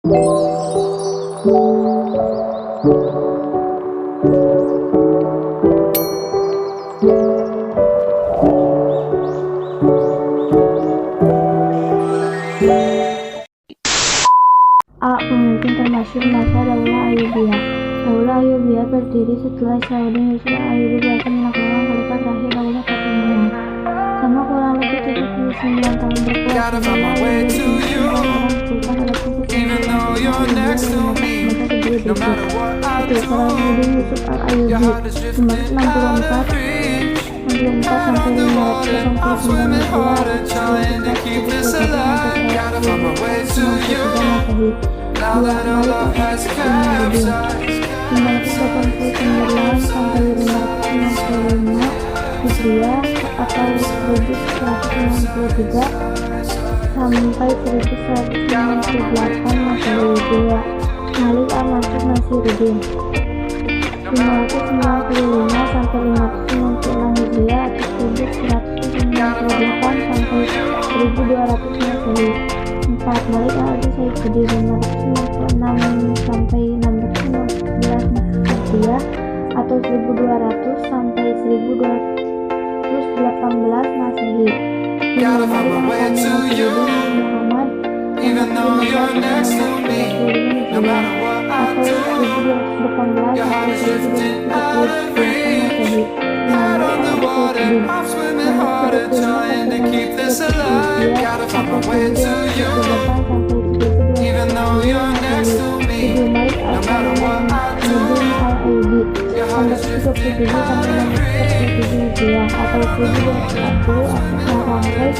A. Pemimpin termasuk masa Daulah Ayyubiyah. Daulah Ayyubiyah berdiri setelah Salahuddin Yusuf al-Ayyubi berhasil menaklukkan khalifah terakhir Daulah Fatimiyah. Selama kurang lebih 79 tahun berkuasa, Daulah Ayyubiyah dipimpin oleh seorang sultan adapun kesultanan Ayyubiyah menggunakan senjata segede berikut. 1. Salahuddin Yusuf al-Ayyubi 564 sampai 589 Masehi. 2. Malik al-Asy'ari 589 sampai 565 Hijriah atau 1193 sampai 1198 Masehi. 2. Malik al-Mansur Nasiruddin 595 sampai 596 Hijriah atau 1198 sampai 1200 Masehi. 4. Malik al-Adi Saifuddin 596 sampai 611 Hijriah atau 1200 sampai 1218 Masehi. 5. Malik al-Qami Muhammad 515 sampai 610 atau 1218 sampai 1238 Masehi. 6. Malik al-Adi Saifuddin 535 sampai 610 Hijriah atau 1238 sampai 1238 Masehi. 7. Malik al-Mu'in al-Ayyubi 637 sampai 637 Hijriah atau 1240 sampai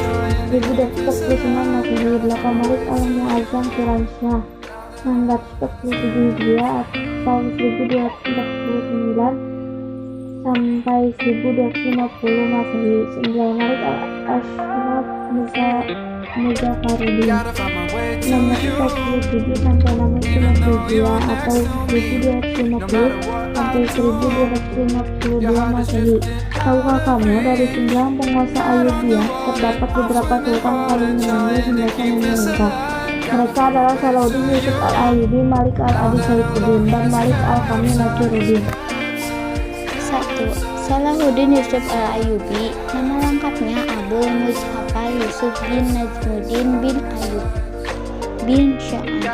1249 Masehi. 8. Malik al-Mu'azzam Firasya 947 Hijriah atau 1249 sampai 1250 Masehi. 9. Malik al-Ashraf Muzaffaruddin 647 sampai 652 atau 1250 sampai 1252 Masehi. Tahukah kamu, dari 9 penguasa Ayyubiyah terdapat beberapa sultan paling menangis senjata memerintah. Mereka adalah Salahuddin Yusuf al-Ayyubi, Malik al-Adi Saifuddin, dan Malik al-Qami Nasiruddin. 1. Salahuddin Yusuf al-Ayyubi, nama lengkapnya Abu Muzaffar Yusuf bin Najmuddin bin Ayyub bin Sya'adi.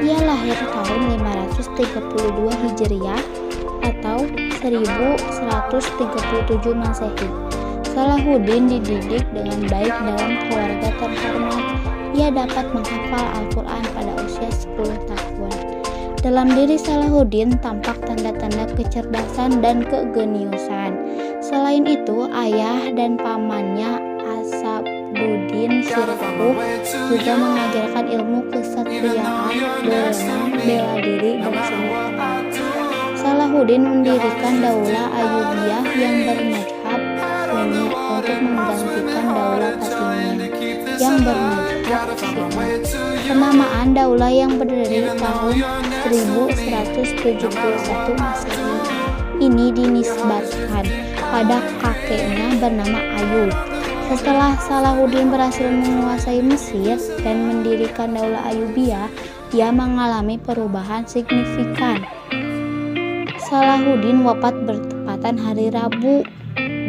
Ia lahir tahun 532 Hijriah atau 1137 Masehi. Salahuddin dididik dengan baik dalam keluarga terhormat. Ia dapat menghafal Al-Quran pada usia 10 tahun. Dalam diri Salahuddin tampak tanda-tanda kecerdasan dan kegeniusan. Selain itu, ayah dan pamannya Asaduddin Sirkuh juga mengajarkan ilmu kesatriaan, berenang, bela diri, dan seni perang. Salahuddin mendirikan Daulah Ayyubiyah yang bermadhab Sunni untuk menggantikan Daulah Fatimiyah yang bermadhab Syiah. Penamaan daulah yang berdiri tahun 1171 Masehi ini dinisbatkan pada kakeknya bernama Ayub. Setelah Salahuddin berhasil menguasai Mesir dan mendirikan Daulah Ayyubiyah, ia mengalami perubahan signifikan. Salahuddin wafat bertepatan hari Rabu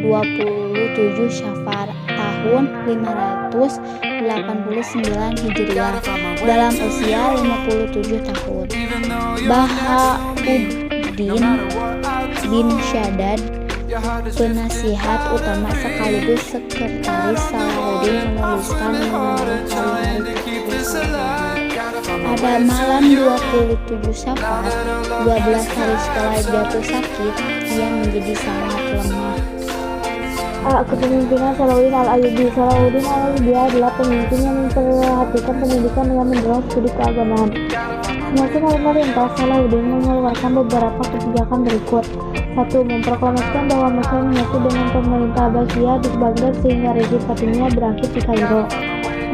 27 Syafar tahun 589 Hijriah dalam usia 57 tahun. Bahauddin bin Shaddad, penasihat utama sekaligus sekretaris Salahuddin, menuliskan mengenai hari-hari pada malam 27 Syafar, 12 hari setelah jatuh sakit, ia menjadi sangat lemah. Kepemimpinan Salahuddin al-Ayyubi. Salahuddin al-Ayyubi adalah pemimpin yang memperhatikan pendidikan dengan mendorong studi keagamaan. Semakin memerintah, Salahuddin mengeluarkan beberapa kebijakan berikut. 1. Memproklamasikan bahwa Mesir menyatu dengan pemerintah Abbasiyah di Baghdad sehingga rezim Fatimiyah berakhir di Kairo.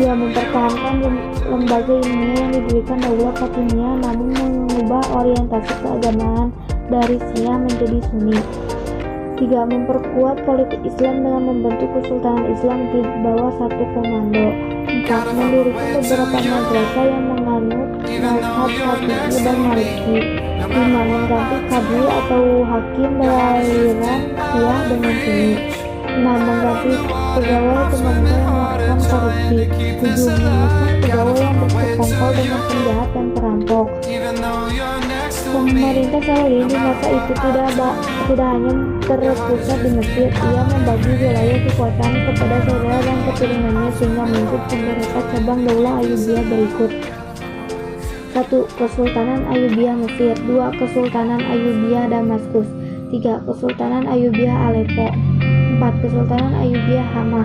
2. Mempertahankan lembaga ilmiah yang didirikan Daulah Fatimiyah namun mengubah orientasi keagamaan dari Syiah menjadi Sunni. 3. Memperkuat politik Islam dengan membentuk Kesultanan Islam di bawah satu komando. 4. Mendirikan beberapa madrasah yang menganut mazhab Syafi'i dan Maliki. 5. Mengganti qadhi atau hakim beraliran Syiah dengan Sunni. 6. Mengganti pegawai pemerintah yang melakukan korupsi. 7. Memecat pegawai yang bersekongkol dengan penjahat dan perampok. Pemerintah Saudi di masa itu tidak hanya terpusat di Mesir, ia membagi wilayah kekuasaan kepada saudara dan keturunannya sehingga muncul beberapa cabang daulah Ayyubiyah berikut. 1. Kesultanan Ayyubiyah Mesir. 2. Kesultanan Ayyubiyah Damaskus. 3. Kesultanan Ayyubiyah Aleppo. 4. Kesultanan Ayyubiyah Hama.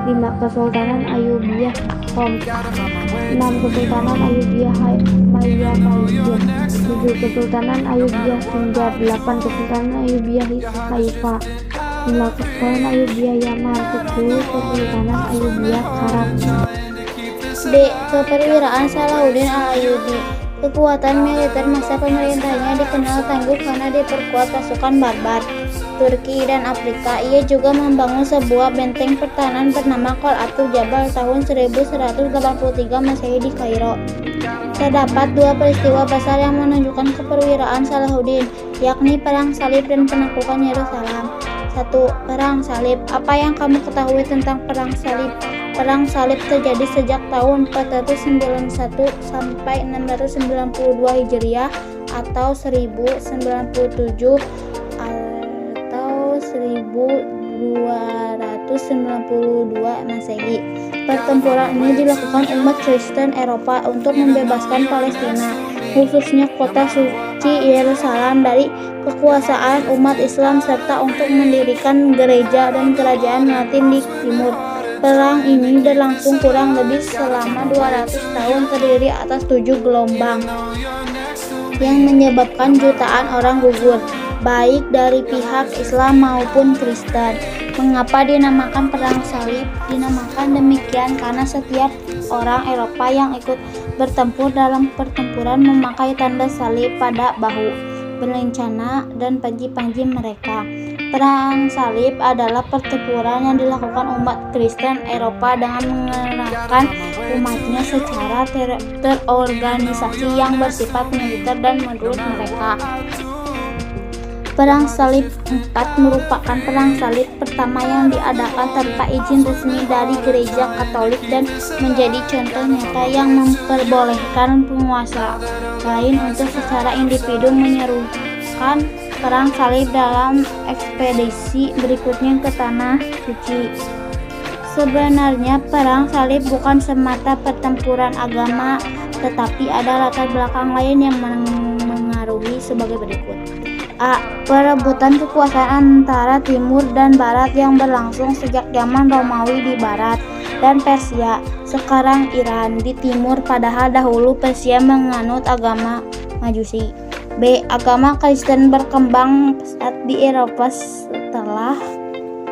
5. Kesultanan Ayyubiyah Homs. 6. Kesultanan Ayyubiyah Mayyataizin. 7. Kesultanan Ayyubiyah Sinjar. 8. Kesultanan Ayyubiyah Haifa. 9. Kesultanan Ayyubiyah Yaman. 10. Kesultanan Ayyubiyah Karak. D. Keperwiraan Salahuddin Al-Ayyubi. Kekuatan militer masa pemerintahnya dikenal tangguh karena diperkuat pasukan barbar Turki dan Afrika. Ia juga membangun sebuah benteng pertahanan bernama Qal'atul Jabal tahun 1183 Masehi di Kairo. Terdapat dua peristiwa besar yang menunjukkan keperwiraan Salahuddin, yakni Perang Salib dan penaklukan Yerusalem. 1. Perang Salib. Apa yang kamu ketahui tentang Perang Salib? Perang Salib terjadi sejak tahun 491 sampai 692 Hijriah atau 1097 atau 1292 Masehi. Pertempuran ini dilakukan umat Kristen Eropa untuk membebaskan Palestina, khususnya kota suci Yerusalem dari kekuasaan umat Islam serta untuk mendirikan gereja dan kerajaan Latin di timur. Perang ini berlangsung kurang lebih selama 200 tahun, terdiri atas 7 gelombang yang menyebabkan jutaan orang gugur, baik dari pihak Islam maupun Kristen. Mengapa dinamakan Perang Salib? Dinamakan demikian karena setiap orang Eropa yang ikut bertempur dalam pertempuran memakai tanda salib pada bahu, berencana, dan panji-panji mereka. Perang Salib adalah pertempuran yang dilakukan umat Kristen Eropa dengan mengerahkan umatnya secara terorganisasi yang bersifat militer dan menurut mereka. Perang Salib 4 merupakan perang salib pertama yang diadakan tanpa izin resmi dari Gereja Katolik dan menjadi contoh nyata yang memperbolehkan penguasa lain untuk secara individu menyerukan perang salib dalam ekspedisi berikutnya ke Tanah Suci. Sebenarnya perang salib bukan semata pertempuran agama, tetapi ada latar belakang lain yang mengaruhi sebagai berikut. A. Perebutan kekuasaan antara timur dan barat yang berlangsung sejak zaman Romawi di barat dan Persia, sekarang Iran, di timur, padahal dahulu Persia menganut agama Majusi. B. Agama Kristen berkembang pesat di Eropa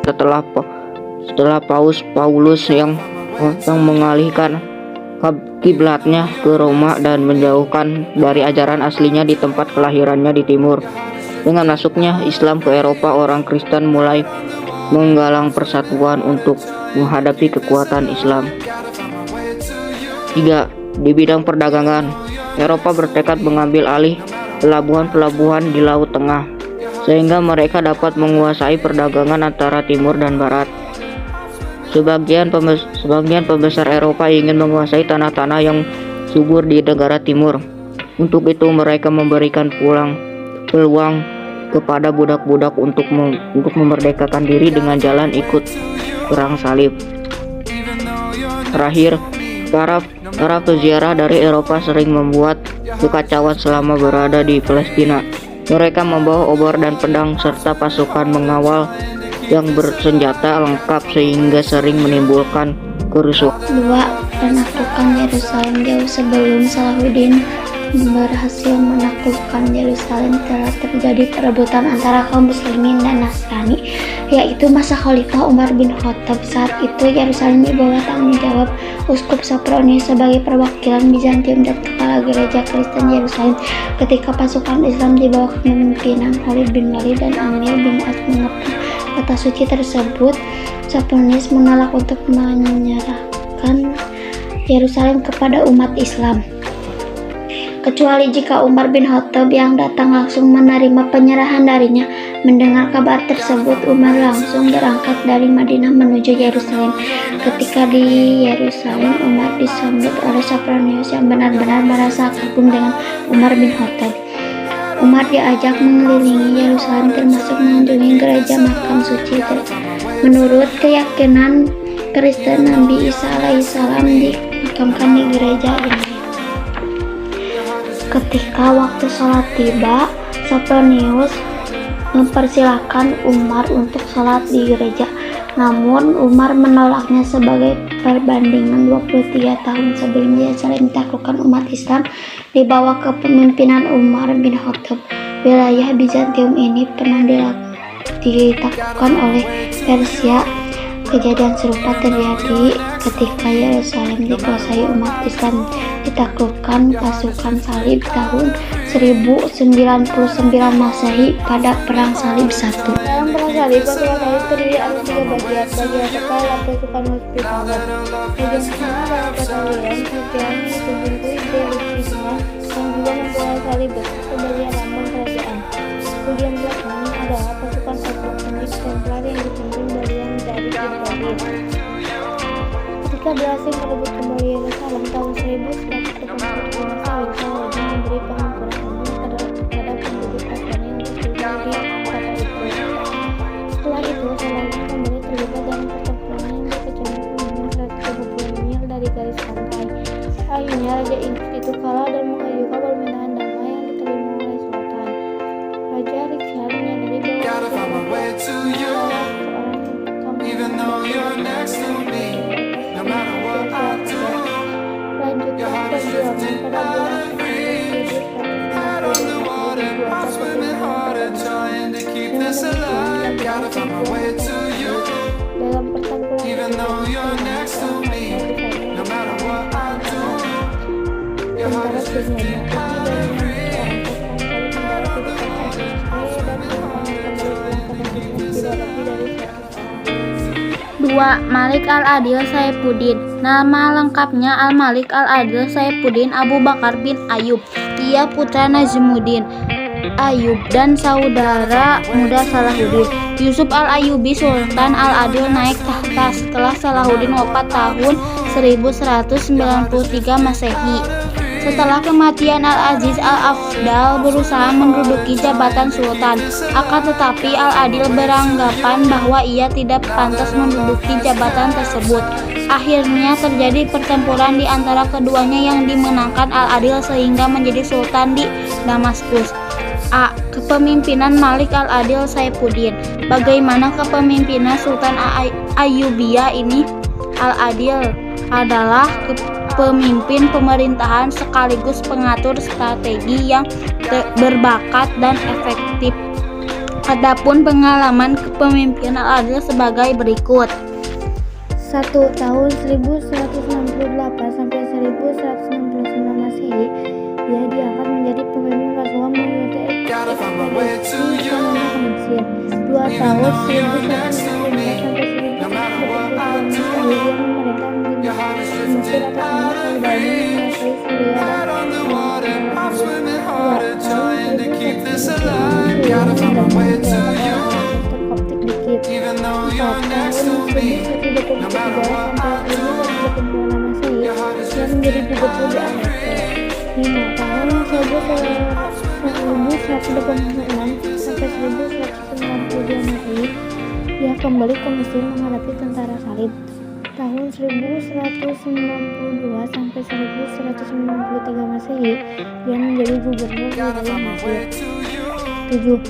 setelah Paulus yang mengalihkan kiblatnya ke Roma dan menjauhkan dari ajaran aslinya di tempat kelahirannya di timur. Dengan masuknya Islam ke Eropa, orang Kristen mulai menggalang persatuan untuk menghadapi kekuatan Islam. 3. Di bidang perdagangan, Eropa bertekad mengambil alih pelabuhan-pelabuhan di Laut Tengah, sehingga mereka dapat menguasai perdagangan antara timur dan barat. Sebagian pembesar Eropa ingin menguasai tanah-tanah yang subur di negara timur. Untuk itu mereka memberikan peluang kepada budak-budak untuk memerdekakan diri dengan jalan ikut perang salib. Terakhir, para peziarah dari Eropa sering membuat kekacauan selama berada di Palestina. Mereka membawa obor dan pedang serta pasukan mengawal yang bersenjata lengkap sehingga sering menimbulkan kerusuhan. 2. Menaklukkan Yerusalem. Jauh sebelum Salahuddin berhasil menaklukkan Yerusalem, telah terjadi perebutan antara kaum muslimin dan Nasrani, yaitu masa Khalifah Umar bin Khattab. Saat itu Yerusalem di bawah tanggung jawab Uskup Sopronius sebagai perwakilan Bizantium dan kepala gereja Kristen Yerusalem. Ketika pasukan Islam di bawah kepemimpinan Khalid bin Walid dan Amir bin As mengepung kota suci tersebut, Sophonius menolak untuk menyerahkan Yerusalem kepada umat Islam, kecuali jika Umar bin Khattab yang datang langsung menerima penyerahan darinya. Mendengar kabar tersebut, Umar langsung berangkat dari Madinah menuju Yerusalem. Ketika di Yerusalem, Umar disambut oleh Sophonius yang benar-benar merasa kagum dengan Umar bin Khattab. Umar diajak mengelilingi Yerusalem, termasuk mengunjungi gereja makam suci. Menurut keyakinan Kristen, Nabi Isa alaihissalam dimakamkan di gereja ini. Ketika waktu sholat tiba, Sophonius mempersilahkan Umar untuk sholat di gereja. Namun Umar menolaknya sebagai perbandingan 23 tahun sebelum Yerusalem ditaklukkan umat Islam di bawah kepemimpinan Umar bin Khattab. Wilayah Bizantium ini pernah ditaklukkan oleh Persia. Kejadian serupa terjadi ketika Yerusalem dikuasai umat Islam ditaklukkan pasukan salib tahun 1099 Masehi pada Perang Salib I. Dalam perang salib, pasukan salib terdiri atas 3 bagian. Bagian kepala pasukan hospitaler. Bagian tengah adalah batalion yang dipimpin Delphia yang juga membawa salib besar ke bagian lambang kerajaan. Bagian belakang adalah pasukan Ottoman Templar yang dipimpin bagian dari Ibrahim. Ketika berhasil merebut kembali Yerusalem tahun 1185 Masehi, Saladin memberi pengampunan kepada penduduk Nasrani untuk tinggal di kota itu. Setelah itu, Saladin kembali terlibat dalam pertempuran yang berkecamuk dengan 130 mil dari garis pantai. Akhirnya Raja Inggris itu kalah dan mengajukan permintaan damai yang diterima oleh Sultan. Raja Richard menyadari bahwa lanjutkan perjuangan pada bulan dalam Dua, Malik Al-Adil Saifuddin. Nama lengkapnya Al-Malik Al-Adil Saifuddin Abu Bakar bin Ayub. Ia putra Najmuddin Ayub dan saudara muda Salahuddin. Yusuf Al-Ayyubi Sultan Al-Adil naik tahta setelah Salahuddin wafat tahun 1193 Masehi. Setelah kematian Al-Aziz Al-Afdal berusaha menduduki jabatan sultan, akan tetapi Al-Adil beranggapan bahwa ia tidak pantas menduduki jabatan tersebut. Akhirnya terjadi pertempuran di antara keduanya yang dimenangkan Al-Adil sehingga menjadi sultan di Damaskus. A. Kepemimpinan Malik Al-Adil Saifuddin. Bagaimana kepemimpinan Sultan Ayyubiyah ini? Al-Adil adalah pemimpin pemerintahan sekaligus pengatur strategi yang berbakat dan efektif. Adapun pengalaman kepemimpinan Al-Adil sebagai berikut. 1. Tahun 1168 sampai 1169 Masehi, ia diangkat menjadi pemimpin pasukan mengikuti ekspedisi ke Mesir. 2. Tahun 1169 sampai 1172 Masehi, ia memerintah Mesir atas nama saudaranya menguasai Syria dan Koptik dikit. 4. Tahun 1183 sampai 1186 Masehi, ia menjadi gubernur di Aleppo. 5. Tahun 1186 sampai 1192 Masehi, ia kembali ke Mesir menghadapi tentara salib. Tahun 1192 sampai 1193 Masehi, ia menjadi gubernur wilayah Mesir. 7.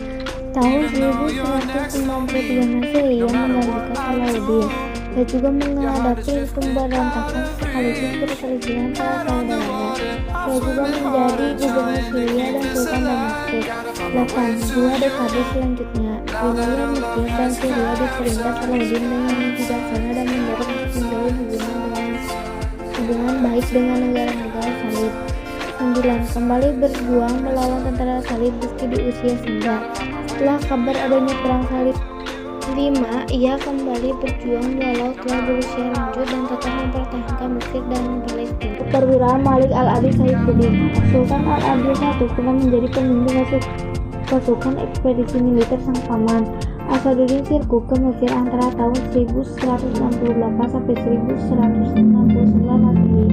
Tahun 1193 Masehi, ia menggantikan Salahuddin. Ia juga menghadapi pemberontakan sekaligus perselisihan para saudaranya. Ia juga menjadi gubernur Syria dan Sultan Damaskus. 8. 2 dekade selanjutnya, wilayah Mesir dan Syria diperintah Salahuddin dengan bijaksana dan mendorong untuk menjalin hubungan baik dengan negara-negara salib. 9. Kembali berjuang melawan tentara salib meski di usia senja. Setelah kabar adanya perang salib 5. Ia kembali berjuang walau telah berusia lanjut dan tetap mempertahankan Mesir dan Palestina. Perwira Malik Al-Adil Saifuddin. Sultan Al-Adil I pernah menjadi pemimpin pasukan ekspedisi militer sang paman Asaduddin Shirkuh ke Mesir antara tahun 1168 sampai 1169 Masehi.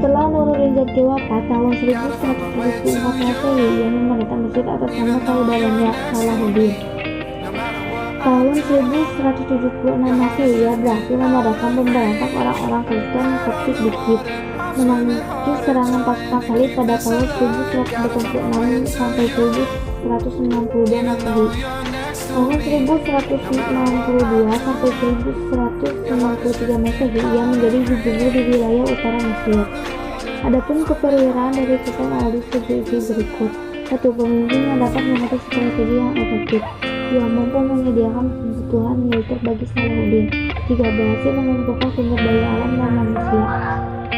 Setelah Nuruddin Zaki wafat tahun 1174 Masehi, ia memerintah Mesir atas nama saudaranya Salahuddin. Tahun 1176 Masehi, ia berhasil memadamkan pemberontak orang-orang Kristen Koptik di Kiev, menangkis serangan pasukan Salib pada tahun 1186 sampai 1192 Masehi. Tahun 1192 sampai 1193 Masehi, ia menjadi gubernur di wilayah utara Mesir. Adapun keperwiraan dari Sultan Al-Adil berikut. 1. Pemimpin yang dapat mengatur strategi yang efektif. 2. Mampu menyediakan kebutuhan militer bagi Salahuddin. 3. Berhasil mengumpulkan sumber daya alam dan manusia.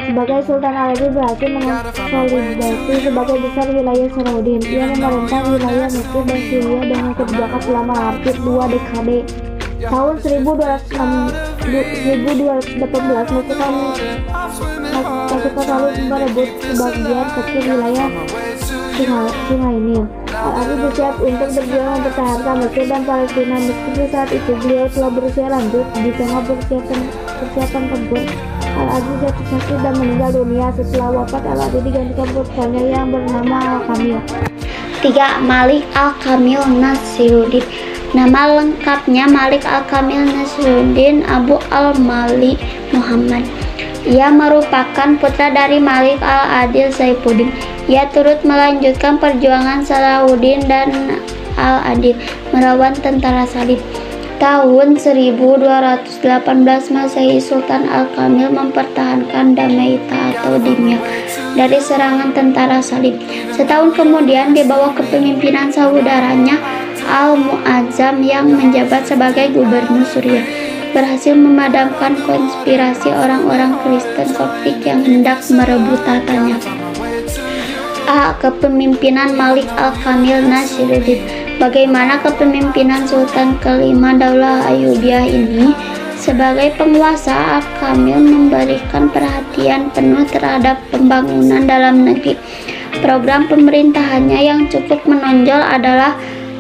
Sebagai Sultan Al-Adil berhasil mengonsolidasi sebagai besar wilayah Salahuddin. Ia memerintah wilayah Mesir dan Syria dengan kebijakan selama hampir 2 dekade. Tahun 1218 pasukan Salib merebut sebagian kecil wilayah Sungai Nil. Al-Adil bersiap untuk berjuang mempertahankan Mesir dan Palestina. Meskipun saat itu beliau telah berusia lanjut, di tengah persiapan tempur, Al-Adil jatuh sakit dan meninggal dunia. Setelah wafat, Al-Adil digantikan putranya yang bernama Al-Kamil. 3. Malik Al-Kamil Nasiruddin. Nama lengkapnya Malik Al-Kamil Nasiruddin Abu Al-Mali Muhammad. Ia merupakan putra dari Malik Al-Adil Saifuddin. Ia turut melanjutkan perjuangan Salahuddin dan Al-Adil melawan tentara Salib. Tahun 1218 Masehi, Sultan Al-Kamil mempertahankan Damietta atau Dimyat dari serangan tentara Salib. Setahun kemudian, di bawah kepemimpinan saudaranya Al-Mu'azzam yang menjabat sebagai gubernur Suriah, berhasil memadamkan konspirasi orang-orang Kristen Koptik yang hendak merebut tatanya. A. Kepemimpinan Malik Al-Kamil Nasiruddin. Bagaimana kepemimpinan Sultan kelima Daulah Ayyubiyah ini? Sebagai penguasa, Al-Kamil memberikan perhatian penuh terhadap pembangunan dalam negeri. Program pemerintahannya yang cukup menonjol adalah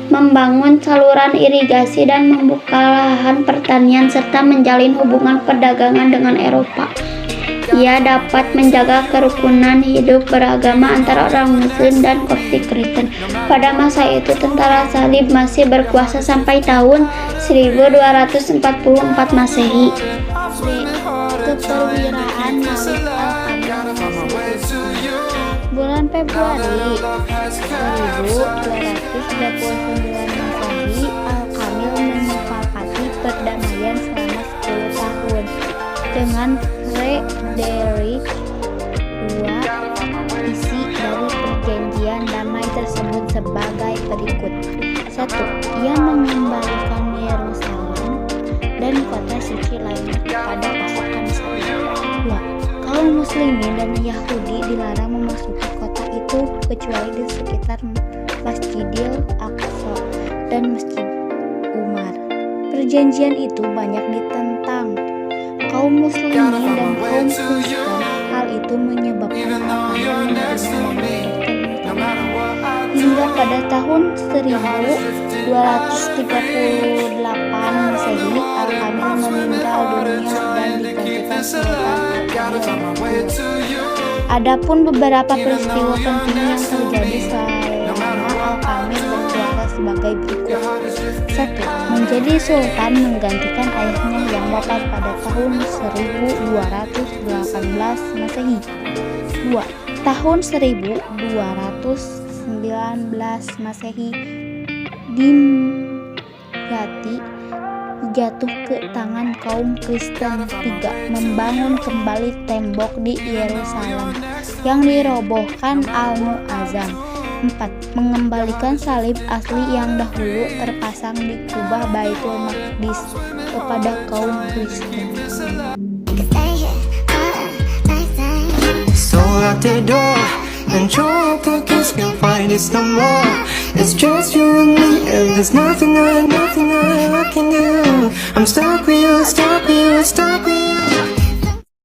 membangun saluran irigasi dan membuka lahan pertanian serta menjalin hubungan perdagangan dengan Eropa. Ia dapat menjaga kerukunan hidup beragama antara orang Muslim dan Koptik Kristen. Pada masa itu, tentara Salib masih berkuasa sampai tahun 1244 Masehi. Keperwiraan Malik Al-Kamil. Bulan Februari 1239 Masehi, Al-Kamil menyepakati perdamaian selama 10 tahun dengan Frederick II. Isi dari perjanjian damai tersebut sebagai berikut. 1. Ia mengembalikan Yerusalem dan kota suci lainnya kepada pasukan Salib. 2. Kaum muslimin dan Yahudi dilarang memasuki kota itu kecuali di sekitar Masjidil Aqsa dan Masjid Umar. Perjanjian itu banyak ditentang kaum muslimin dan kaum Kristen. Hal itu menyebabkan Al-Kamil hingga pada tahun 1238 Masehi, Al-Kamil meninggal dunia dan digantikan Sultan Al-Adil. Adapun beberapa peristiwa penting yang terjadi selama Al-Kamil berkuasa sebagai berikut. 1. Menjadi sultan menggantikan ayahnya yang wafat pada tahun 1218 Masehi. 2. Tahun 1219 Masehi, Dimyati jatuh ke tangan kaum Kristen. 3. Membangun kembali tembok di Yerusalem yang dirobohkan Al-Mu'azzam. 4. Mengembalikan salib asli yang dahulu terpasang di kubah Baitul Maqdis kepada kaum Kristen. So out the door and your pockets can find it no more. It's just you and me, and there's nothing I can do. I'm stuck with you,